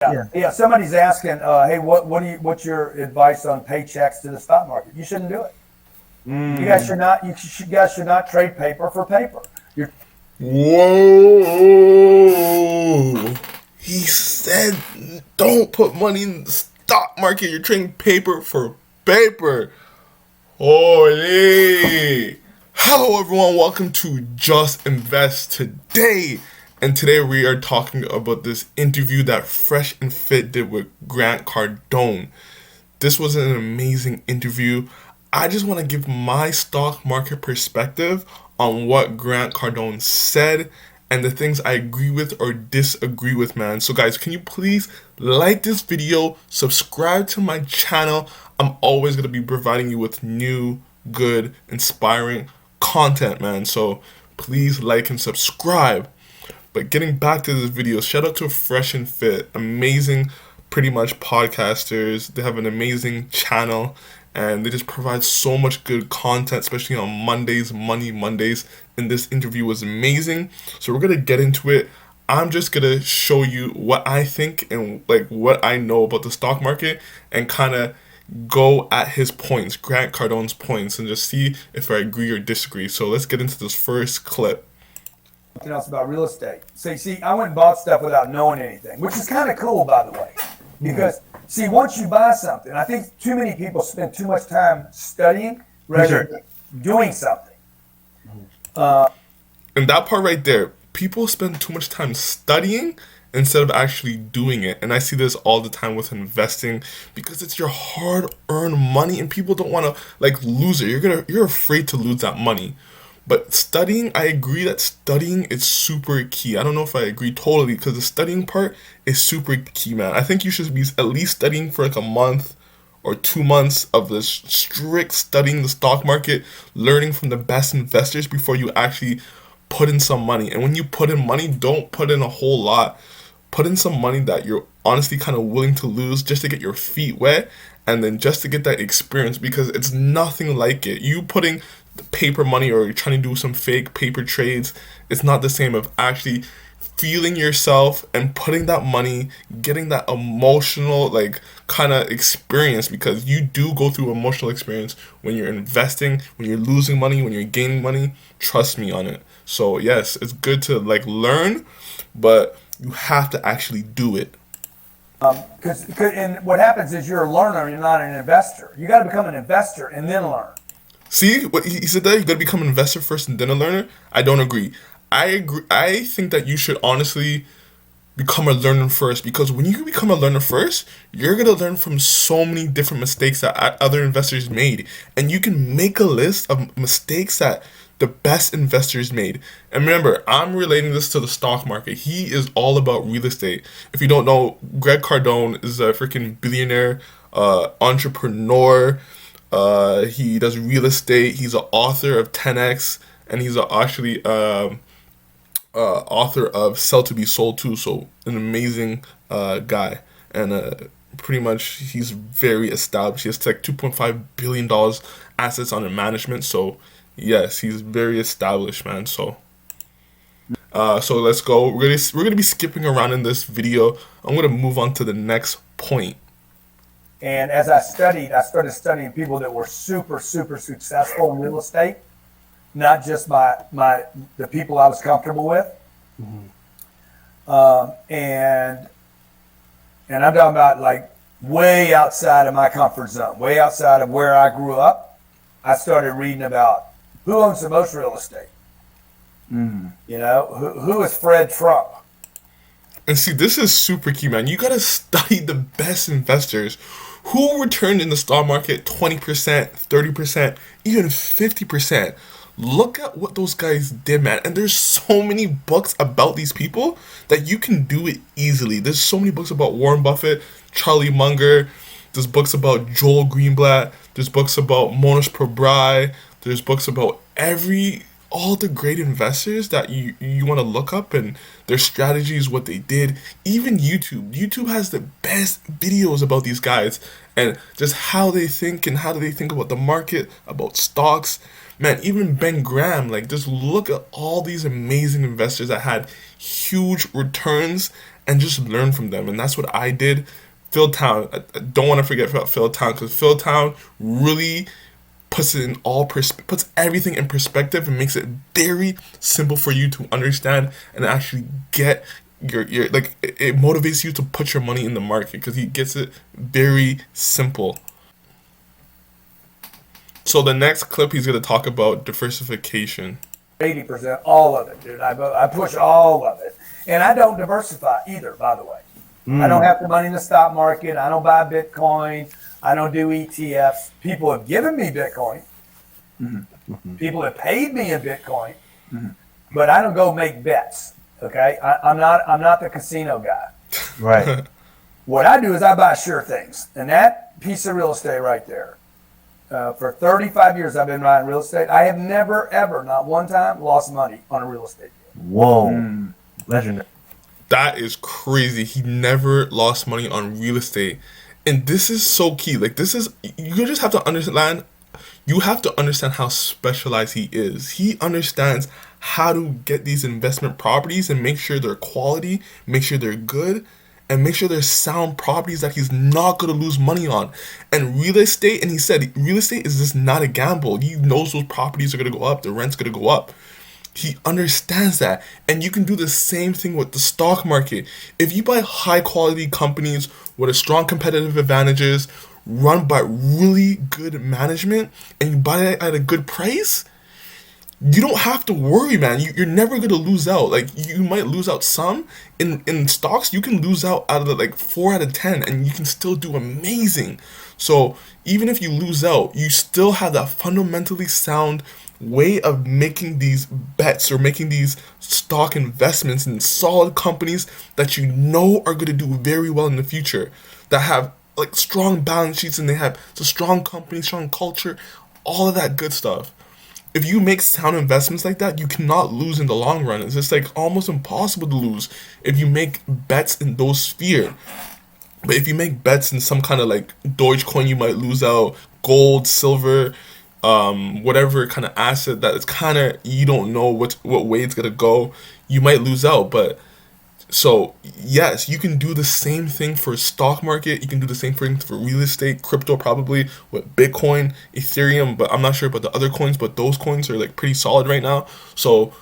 Yeah. Somebody's asking, hey, what's your advice on paychecks to the stock market? You shouldn't do it. You guys should not. You guys should not trade paper for paper. Whoa! He said, "Don't put money in the stock market. You're trading paper for paper." Holy! Hello, everyone. Welcome to Just Invest Today. And today we are talking about this interview that Fresh and Fit did with Grant Cardone. This was an amazing interview. I just want to give my stock market perspective on what Grant Cardone said and the things I agree with or disagree with, man. So guys, can you please like this video, subscribe to my channel. I'm always going to be providing you with new, good, inspiring content, man. So please like and subscribe. But getting back to this video, shout out to Fresh and Fit, amazing pretty much podcasters. They have an amazing channel and they just provide so much good content, especially on Mondays, Money Mondays. And this interview was amazing. So we're going to get into it. I'm just going to show you what I think and like what I know about the stock market and kind of go at his points, Grant Cardone's points, and just see if I agree or disagree. So let's get into this first clip. Something else about real estate. So, see, I went and bought stuff without knowing anything, which is kind of cool, by the way. Because, see, once you buy something, I think too many people spend too much time studying rather than doing something. And that part right there, people spend too much time studying instead of actually doing it. And I see this all the time with investing because it's your hard-earned money and people don't want to like lose it. You're afraid to lose that money. But studying, I agree that studying is super key. I don't know if I agree totally because the studying part is super key, man. I think you should be at least studying for like a month or 2 months of this strict studying the stock market, learning from the best investors before you actually put in some money. And when you put in money, don't put in a whole lot. Put in some money that you're honestly kind of willing to lose just to get your feet wet and then just to get that experience because it's nothing like it. You putting paper money or you're trying to do some fake paper trades, it's not the same of actually feeling yourself and putting that money, getting that emotional like kind of experience because you do go through emotional experience when you're investing, when you're losing money, when you're gaining money. Trust me on it. So yes, it's good to like learn, but you have to actually do it. And what happens is you're a learner, you're not an investor. You got to become an investor and then learn. See what he said that you got to become an investor first and then a learner. I don't agree. I agree. I think that you should honestly become a learner first because when you become a learner first, you're gonna learn from so many different mistakes that other investors made, and you can make a list of mistakes that the best investors made. And remember, I'm relating this to the stock market. He is all about real estate. If you don't know, Grant Cardone is a freaking billionaire, entrepreneur. He does real estate. He's an author of 10X, and he's actually author of Sell to Be Sold too. So an amazing guy, and pretty much he's very established. He has like $2.5 billion assets under management. So yes, he's very established, man. So let's go. We're gonna be skipping around in this video. I'm gonna move on to the next point. And as I started studying people that were super, super successful in real estate, not just the people I was comfortable with. And I'm talking about like way outside of my comfort zone, way outside of where I grew up. I started reading about who owns the most real estate. You know, who is Fred Trump? And see, this is super key, man. You gotta study the best investors who returned in the stock market 20%, 30%, even 50%. Look at what those guys did, man. And there's so many books about these people that you can do it easily. There's so many books about Warren Buffett, Charlie Munger. There's books about Joel Greenblatt. There's books about Monish Pabrai. There's books about all the great investors that you want to look up and their strategies, what they did. Even YouTube has the best videos about these guys and just how they think and how do they think about the market, about stocks. Man, even Ben Graham, like just look at all these amazing investors that had huge returns and just learn from them. And that's what I did. Phil Town, I don't want to forget about Phil Town, because Phil Town really puts it in puts everything in perspective and makes it very simple for you to understand and actually get your like it motivates you to put your money in the market, because he gets it very simple. So the next clip, he's going to talk about diversification. 80%, all of it, dude. I push all of it. And I don't diversify either, by the way. I don't have the money in the stock market. I don't buy Bitcoin. I don't do ETFs. People have given me Bitcoin. People have paid me in Bitcoin. But I don't go make bets. Okay? I'm not the casino guy. Right. What I do is I buy sure things. And that piece of real estate right there, for 35 years I've been buying real estate. I have never, ever, not one time, lost money on a real estate deal. Whoa. Legendary. That is crazy. He never lost money on real estate. And this is so key. Like, this is, you just have to understand, you have to understand how specialized he is. He understands how to get these investment properties and make sure they're quality, make sure they're good, and make sure they're sound properties that he's not going to lose money on. And real estate, and he said, real estate is just not a gamble. He knows those properties are going to go up, the rent's going to go up. He understands that. And you can do the same thing with the stock market. If you buy high quality companies with a strong competitive advantages, run by really good management, and you buy it at a good price, you don't have to worry, man. You're never going to lose out. Like, you might lose out some. In stocks, you can lose out of like 4 out of 10, and you can still do amazing. So even if you lose out, you still have that fundamentally sound way of making these bets or making these stock investments in solid companies that you know are going to do very well in the future, that have like strong balance sheets, and they have a strong company, strong culture, all of that good stuff. If you make sound investments like that, you cannot lose in the long run. It's just like almost impossible to lose if you make bets in those sphere. But if you make bets in some kind of like Dogecoin, you might lose out. Gold, silver, whatever kind of asset that is kind of, you don't know what way it's gonna go, you might lose out. But so yes, you can do the same thing for stock market. You can do the same thing for real estate, crypto, probably with Bitcoin, Ethereum. But I'm not sure about the other coins. But those coins are like pretty solid right now. So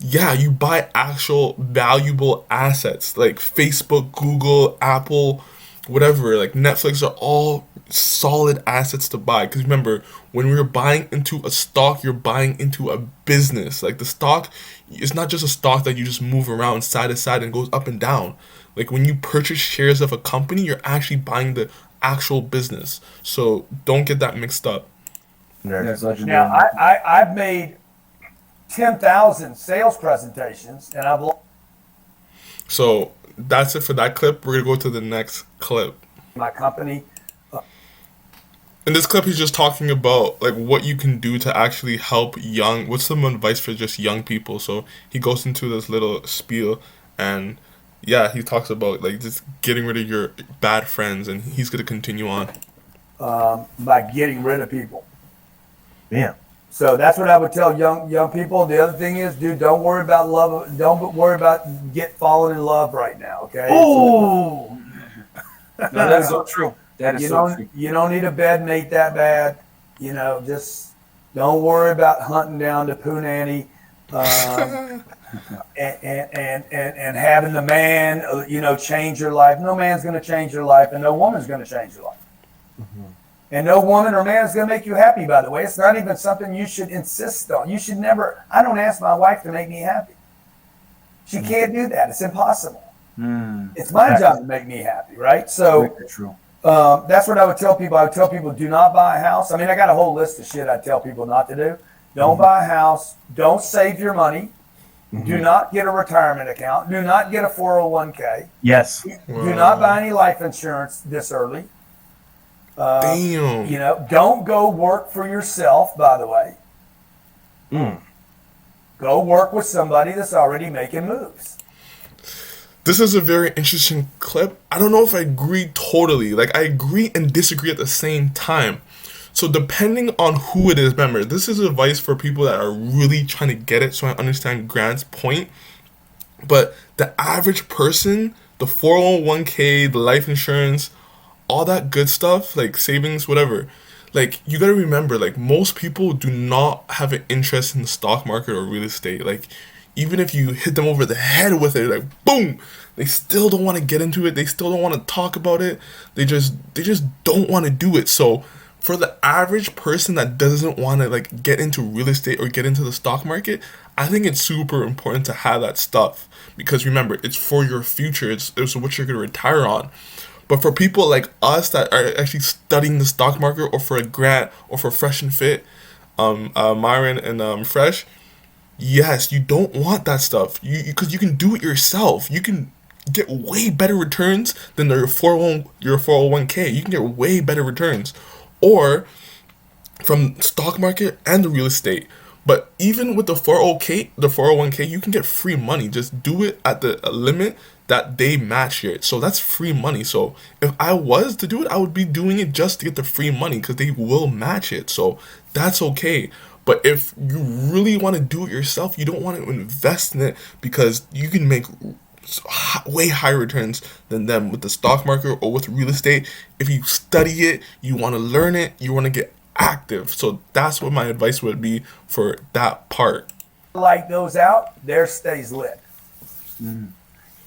yeah, you buy actual valuable assets like Facebook, Google, Apple, whatever, like Netflix, are all solid assets to buy. Because remember, when we're buying into a stock, you're buying into a business. Like, the stock is not just a stock that you just move around side to side and goes up and down. Like, when you purchase shares of a company, you're actually buying the actual business. So don't get that mixed up. That's legendary. Now, I've made 10,000 sales presentations, and I've lost So that's it for that clip. We're going to go to the next clip. my company. In this clip, he's just talking about like what you can do to actually help what's some advice for just young people. So he goes into this little spiel, and yeah, he talks about like just getting rid of your bad friends, and he's going to continue on. By getting rid of people. Yeah. So that's what I would tell young people. The other thing is, dude, don't worry about love. Don't worry about falling in love right now. Okay. Oh. No, that's so true. That is so true. You don't need a bed mate that bad. You know, just don't worry about hunting down the poo nanny, and having the man, change your life. No man's going to change your life, and no woman's going to change your life. And no woman or man is going to make you happy, by the way. It's not even something you should insist on. You should never, I don't ask my wife to make me happy. She can't do that. It's impossible. It's my job to make me happy, right? So True. that's what I would tell people. I would tell people, do not buy a house. I mean, I got a whole list of shit I tell people not to do. Don't buy a house. Don't save your money. Do not get a retirement account. Do not get a 401k. Yes. Do not buy any life insurance this early. Damn. Don't go work for yourself, by the way. Go work with somebody that's already making moves. This is a very interesting clip. I don't know if I agree totally. Like, I agree and disagree at the same time. So depending on who it is, remember, this is advice for people that are really trying to get it. So I understand Grant's point. But the average person, the 401k, the life insurance, all that good stuff, like savings, whatever, like you gotta remember, like most people do not have an interest in the stock market or real estate. Like even if you hit them over the head with it, like boom, they still don't want to get into it. They still don't want to talk about it. They just don't want to do it. So for the average person that doesn't want to like get into real estate or get into the stock market, I think it's super important to have that stuff because remember, it's for your future. It's what you're gonna retire on. But for people like us that are actually studying the stock market, or for a Grant, or for Fresh and Fit, Myron and Fresh, yes, you don't want that stuff. Because you can do it yourself. You can get way better returns than your 401k. You can get way better returns, or from stock market and the real estate. But even with the 401k, you can get free money. Just do it at the limit that they match it. So that's free money. So if I was to do it, I would be doing it just to get the free money because they will match it. So that's okay. But if you really want to do it yourself, you don't want to invest in it because you can make way higher returns than them with the stock market or with real estate. If you study it, you want to learn it, you want to get active. So that's what my advice would be for that part. Like those out, theirs stays lit.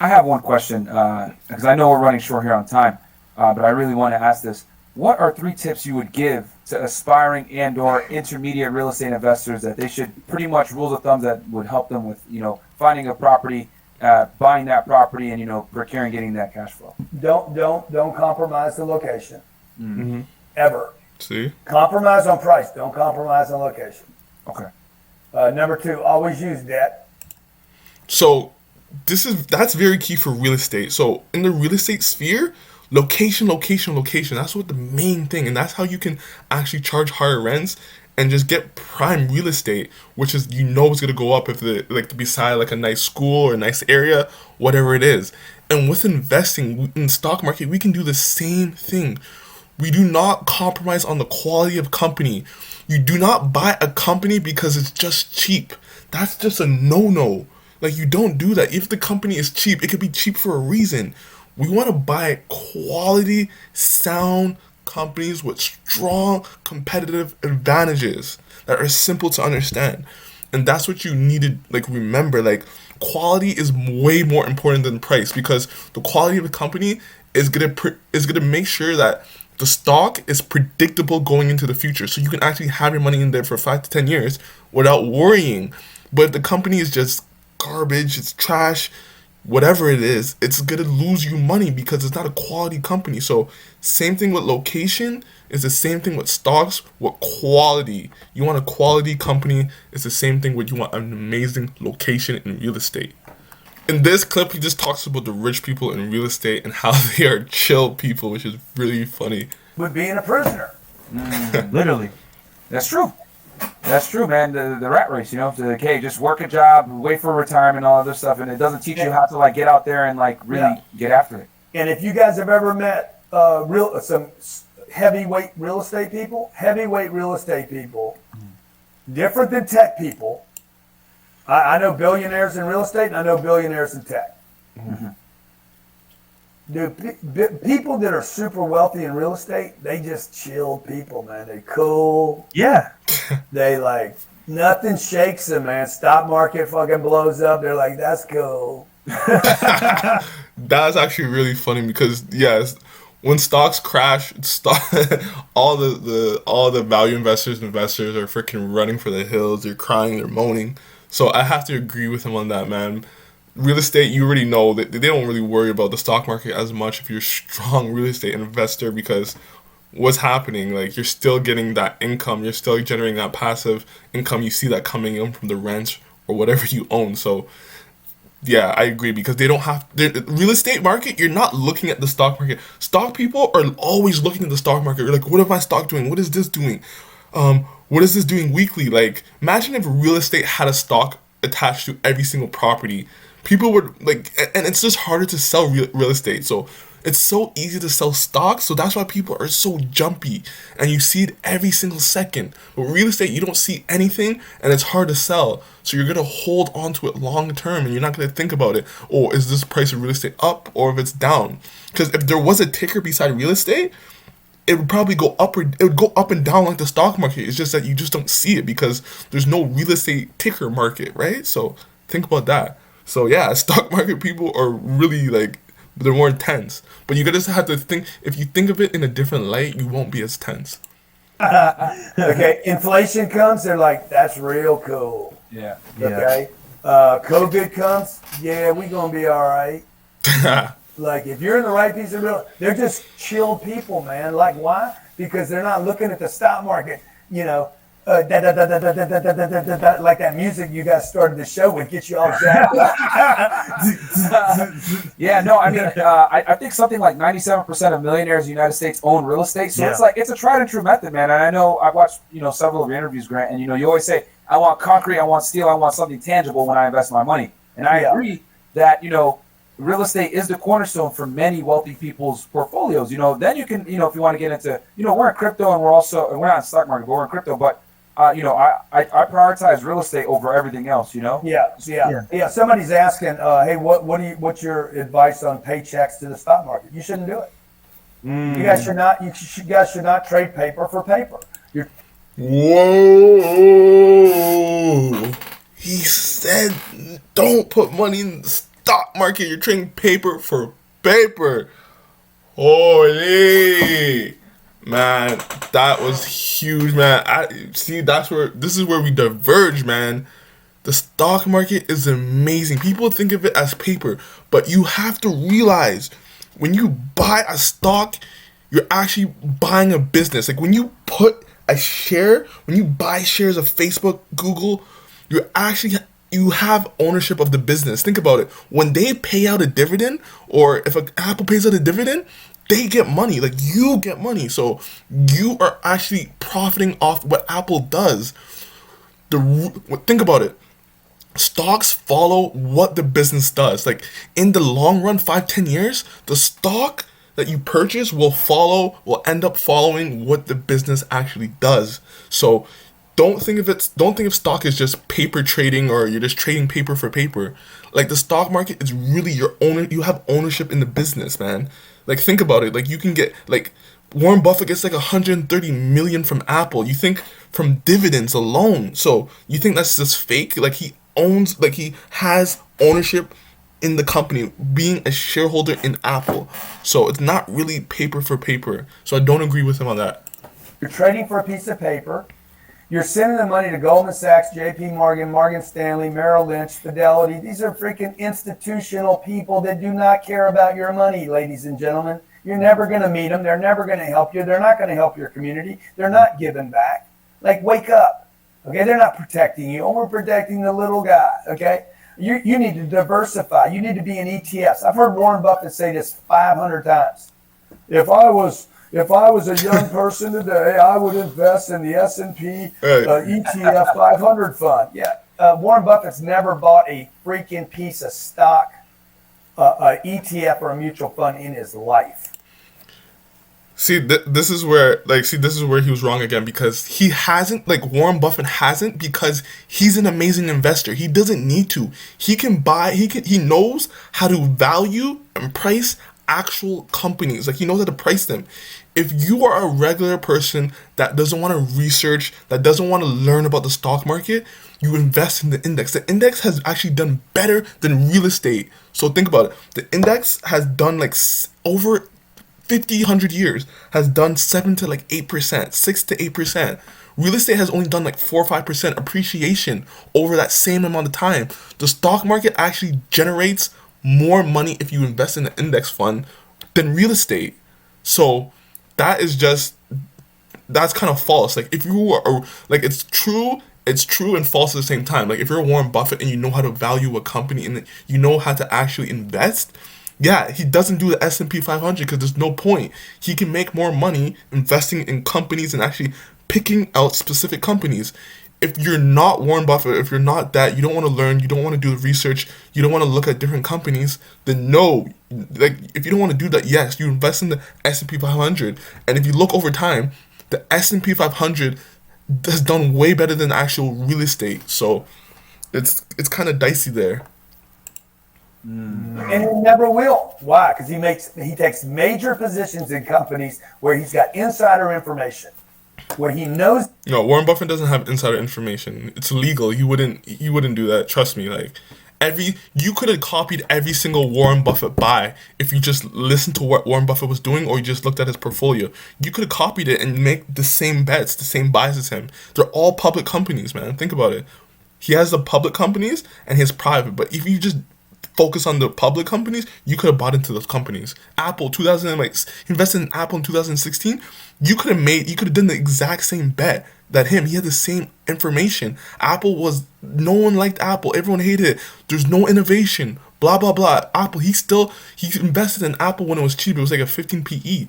I have one question because I know we're running short here on time, but I really want to ask this. What are 3 tips you would give to aspiring and/or intermediate real estate investors that they should pretty much rules of thumb that would help them with, finding a property, buying that property, and procuring, getting that cash flow? Don't compromise the location. Ever. See? Compromise on price. Don't compromise on location. Okay. Number 2, always use debt. So that's very key for real estate. So in the real estate sphere, location. That's what the main thing, and that's how you can actually charge higher rents and just get prime real estate, which is it's gonna go up if to beside like a nice school or a nice area, whatever it is. And with investing in the stock market, we can do the same thing. We do not compromise on the quality of company. You do not buy a company because it's just cheap. That's just a no-no. Like, you don't do that. If the company is cheap, it could be cheap for a reason. We want to buy quality, sound companies with strong competitive advantages that are simple to understand. And that's what you need to remember. Quality is way more important than price, because the quality of the company is gonna make sure that the stock is predictable going into the future, so you can actually have your money in there for 5 to 10 years without worrying. But if the company is just garbage, it's trash, whatever it is, it's gonna lose you money because it's not a quality company. So same thing with location, is the same thing with stocks. With quality, you want a quality company, it's the same thing with you want an amazing location in real estate. In this clip, he just talks about the rich people in real estate and how they are chill people, which is really funny. With being a prisoner. Literally. That's true. That's true, man. The rat race, just work a job, wait for retirement, all other stuff, and it doesn't teach you how to get out there and really get after it. And if you guys have ever met some heavyweight real estate people, different than tech people. I know billionaires in real estate, and I know billionaires in tech. Mm-hmm. Dude, people that are super wealthy in real estate, they just chilled people, man. They cool. Yeah. They nothing shakes them, man. Stock market fucking blows up. They're like, that's cool. That's actually really funny because yes, when stocks crash, all the value investors are freaking running for the hills. They're crying, they're moaning. So I have to agree with him on that, man. Real estate, you already know that they don't really worry about the stock market as much if you're a strong real estate investor, because what's happening, you're still getting that income, you're still generating that passive income. You see that coming in from the rent or whatever you own. So yeah, I agree, because they don't have the real estate market. You're not looking at the stock market. Stock people are always looking at the stock market. You're like, what is my stock doing? What is this doing? What is this doing weekly? Imagine if real estate had a stock attached to every single property. People would and it's just harder to sell real estate. So It's so easy to sell stocks, so that's why people are so jumpy, and you see it every single second. But real estate, you don't see anything, and it's hard to sell. So you're gonna hold on to it long term, and you're not gonna think about it. Oh, is this price of real estate up or if it's down? Because if there was a ticker beside real estate, it would probably go up, or it would go up and down like the stock market. It's just that you just don't see it because there's no real estate ticker market, right? So think about that. So yeah, stock market people are really like, they're more intense. But you just have to think, if you think of it in a different light, you won't be as tense. Okay, inflation comes, they're like, that's real cool. Yeah. Okay, COVID comes, yeah, we gonna be all right. Like, if you're in the right piece of real, they're just chill people, man. Like, why? Because they're not looking at the stock market, you know, like that music you guys started the show with, get you all jacked up. Yeah, no, I mean, I think something like 97% of millionaires in the United States own real estate. So it's a tried and true method, man. And I know I've watched, several of your interviews, Grant, and, you always say, I want concrete, I want steel, I want something tangible when I invest my money. And I agree that, real estate is the cornerstone for many wealthy people's portfolios. Then you can, if you want to get into, we're in crypto and we're not in the stock market, but we're in crypto. But, I prioritize real estate over everything else, Yeah. Somebody's asking, hey, what's your advice on paychecks to the stock market? You shouldn't do it. You guys should not. You guys should not trade paper for paper. Whoa! He said, don't put money in the stock market. You're trading paper for paper. Holy man, that was huge, man. This is where we diverge, man. The stock market is amazing. People think of it as paper, but you have to realize when you buy a stock, you're actually buying a business. Like when you buy shares of Facebook, Google, you have ownership of the business. Think about it. When they pay out a dividend, or if Apple pays out a dividend, they get money. Like you get money. So you are actually profiting off what Apple does. Think about it. Stocks follow what the business does. Like in the long run, 5-10 years, the stock that you purchase will end up following what the business actually does. So don't think of stock as just paper trading, or you're just trading paper for paper. Like the stock market is really you have ownership in the business, man. Like think about it. Like you can get, like Warren Buffett gets like 130 million from Apple. You think from dividends alone. So you think that's just fake? Like he has ownership in the company, being a shareholder in Apple. So it's not really paper for paper. So I don't agree with him on that. You're trading for a piece of paper. You're sending the money to Goldman Sachs, JP Morgan, Morgan Stanley, Merrill Lynch, Fidelity. These are freaking institutional people that do not care about your money, ladies and gentlemen. You're never going to meet them. They're never going to help you. They're not going to help your community. They're not giving back. Like, wake up. Okay, they're not protecting you. We're protecting the little guy. Okay, you need to diversify. You need to be in ETFs. I've heard Warren Buffett say this 500 times. If I was a young person today, I would invest in the S&P ETF 500 fund. Yeah, Warren Buffett's never bought a freaking piece of stock, ETF or a mutual fund in his life. See, this is where he was wrong again, because he hasn't, like Warren Buffett hasn't, because he's an amazing investor. He doesn't need to. He knows how to value and price actual companies. Like he knows how to price them. If you are a regular person that doesn't want to research, that doesn't want to learn about the stock market, you invest in the index. The index has actually done better than real estate. So think about it. The index has done like over 100 years, has done 7 to 8%, 6 to 8%. Real estate has only done 4 or 5% appreciation over that same amount of time. The stock market actually generates more money if you invest in an index fund than real estate. So that's kind of false. Like if you are it's true and false at the same time. Like if you're Warren Buffett and you know how to value a company and you know how to actually invest, yeah, he doesn't do the S&P 500 because there's no point. He can make more money investing in companies and actually picking out specific companies. If you're not Warren Buffett, if you're not that, you don't want to learn, you don't want to do the research, you don't want to look at different companies, then no, like if you don't want to do that, yes, you invest in the S&P 500, and if you look over time, the S&P 500 has done way better than actual real estate. So it's kind of dicey there. And he never will. Why? Because he takes major positions in companies where he's got insider information, where he knows. No, Warren Buffett doesn't have insider information. It's illegal. He wouldn't do that. Trust me. Like you could have copied every single Warren Buffett buy if you just listened to what Warren Buffett was doing, or you just looked at his portfolio. You could have copied it and make the same bets, the same buys as him. They're all public companies, man. Think about it. He has the public companies and his private. But if you just focus on the public companies, you could have bought into those companies. Apple, he invested in Apple in 2016. You could have done the exact same bet that him. He had the same information. No one liked Apple. Everyone hated it. There's no innovation. Blah blah blah. Apple. He invested in Apple when it was cheap. It was like a 15 PE.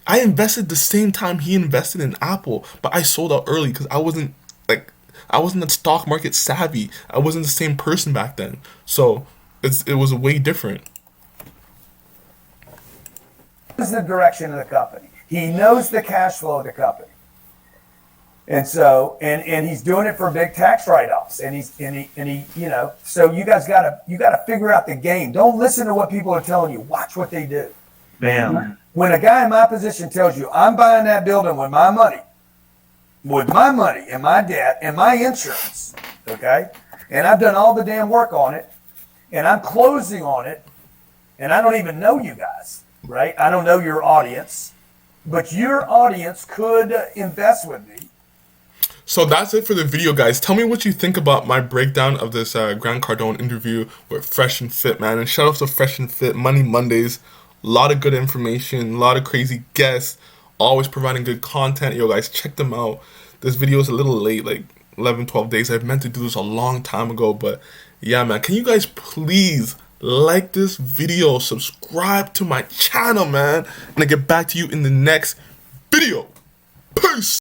I invested the same time he invested in Apple, but I sold out early because I wasn't the stock market savvy. I wasn't the same person back then. So it was way different. He knows the direction of the company. He knows the cash flow of the company. And so, and he's doing it for big tax write-offs. And he, so you guys gotta figure out the game. Don't listen to what people are telling you. Watch what they do. Bam. When a guy in my position tells you, I'm buying that building with my money and my debt and my insurance, okay? And I've done all the damn work on it, and I'm closing on it, and I don't even know you guys, right? I don't know your audience, but your audience could invest with me. So that's it for the video, guys. Tell me what you think about my breakdown of this Grant Cardone interview with Fresh and Fit, man. And shout out to Fresh and Fit, Money Mondays. A lot of good information, a lot of crazy guests, always providing good content. Yo, guys, check them out. This video is a little late, like 11, 12 days. I meant to do this a long time ago, but yeah, man. Can you guys please like this video, subscribe to my channel, man, and I'll get back to you in the next video.